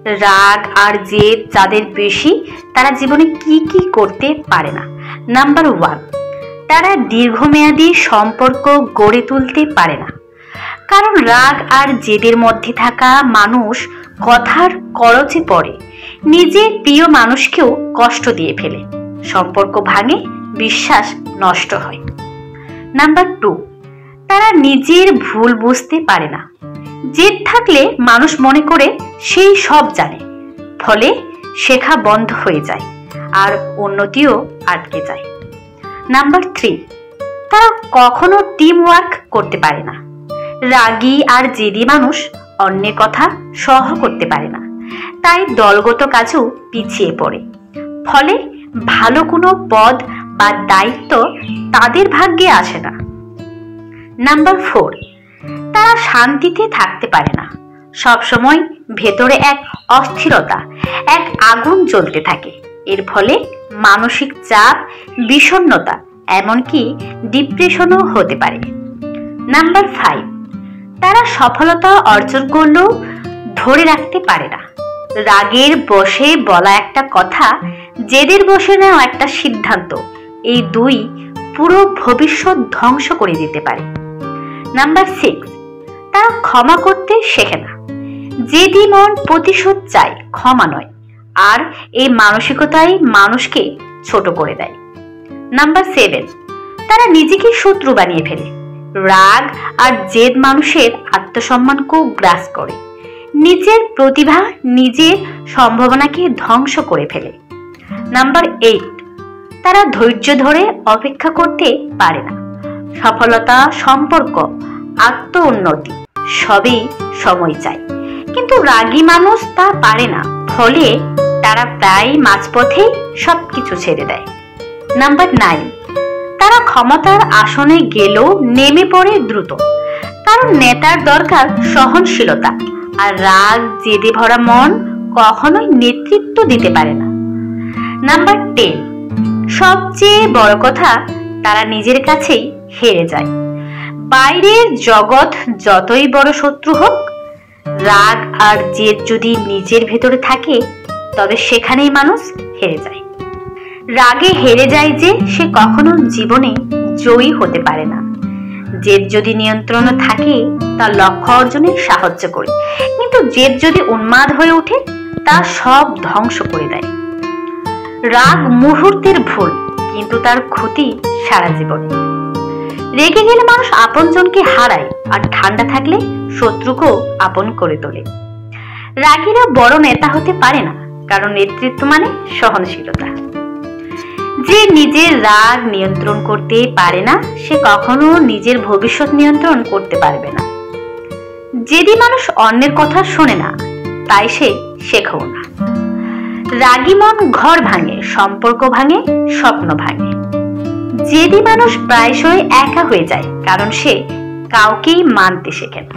রাগ আর জেদ যাদের বেশি তারা জীবনে কি কি করতে পারে না। নাম্বার 1, তারা দীর্ঘমেয়াদী সম্পর্ক গড়ে তুলতে পারে না। কারণ রাগ আর জেদের মধ্যে থাকা মানুষ কথার করচে পড়ে, নিজের প্রিয় মানুষকেও কষ্ট দিয়ে ফেলে, সম্পর্ক ভাঙে, বিশ্বাস নষ্ট হয়। নাম্বার 2, তারা নিজের ভুল বুঝতে পারে না। জেদ থাকলে মানুষ মনে করে সেই সব জানে, ফলে শেখা বন্ধ হয়ে যায় আর উন্নতিও আটকে যায়। নাম্বার 3, তারা কখনো টিম ওয়ার্ক করতে পারে না। রাগী আর জেদি মানুষ অন্যের কথা সহ্য করতে পারে না, তাই দলগত কাজেও পিছিয়ে পড়ে, ফলে ভালো কোনো পদ বা দায়িত্ব তাদের ভাগ্যে আসে না। নাম্বার 4, তারা শান্তিতে থাকতে পারে না। সবসময় ভেতরে এক অস্থিরতা, এক আগুন জ্বলতে থাকে। এর ফলে মানসিক চাপ, বিষণ্ণতা, এমনকি ডিপ্রেশনও হতে পারে। নাম্বার 5, তারা সফলতা অর্জন করলেও ধরে রাখতে পারে না। রাগের বশে বলা একটা কথা, জেদের বশে নেওয়া একটা সিদ্ধান্ত, এই দুই পুরো ভবিষ্যৎ ধ্বংস করে দিতে পারে। নাম্বার 6, তারা ক্ষমা করতে শেখে না। জেদি মন প্রতিশোধ চায়, ক্ষমা নয়, আর এই মানসিকতাই মানুষকে ছোট করে দেয়। নাম্বার 7, তারা নিজেকে শত্রু বানিয়ে ফেলে। রাগ আর জেদ মানুষের আত্মসম্মানকেও গ্রাস করে, নিজের প্রতিভা, নিজের সম্ভাবনাকে ধ্বংস করে ফেলে। নাম্বার 8, তারা ধৈর্য ধরে অপেক্ষা করতে পারে না। সফলতা, সম্পর্ক, আত্ম উন্নতি সবই সময় চায়, কিন্তু রাগী মানুষ তা পারে না, ফলে তারা প্রায় মাঝপথেই সবকিছু ছেড়ে দেয়। নাম্বার 9, তারা ক্ষমতার আসনে গেলেও নেমে পড়ে দ্রুত, কারণ নেতার দরকার সহনশীলতা, আর রাগ জেদে ভরা মন কখনোই নেতৃত্ব দিতে পারে না। নাম্বার 10, সবচেয়ে বড় কথা, তারা নিজের কাছেই হেরে যায়। বাইরের জগৎ যতই বড় শত্রু হোক, রাগ আর জেদ যদি নিজের ভেতরে থাকে, তবে সেখানেই মানুষ হেরে যায়। রাগে হেরে যায় যে সে কখনো জীবনে জয়ী হতে পারে না। জেদ যদি নিয়ন্ত্রণে থাকে, তা লক্ষ্য অর্জনে সাহায্য করে, কিন্তু জেদ যদি উন্মাদ হয়ে ওঠে, তা সব ধ্বংস করে দেয়। রাগ মুহূর্তের ভুল, কিন্তু তার ক্ষতি সারা জীবনে। রেগে গেলে মানুষ আপনজনকে হারায়, আর ঠান্ডা থাকলে শত্রুকেও আপন করে তোলে। রাগীরা বড় নেতা হতে পারে না, কারণ নেতৃত্ব মানে সহনশীলতা। যে নিজের রাগ নিয়ন্ত্রণ করতে পারে না, সে কখনো নিজের ভবিষ্যৎ নিয়ন্ত্রণ করতে পারবে না। জেদি মানুষ অন্যের কথা শোনে না, তাই সে শেখেও না। রাগী মন ঘর ভাঙে, সম্পর্ক ভাঙে, স্বপ্ন ভাঙে। জেদি মানুষ প্রায়শই একা হয়ে যায়, কারণ সে কাউকেই মানতে শেখে না।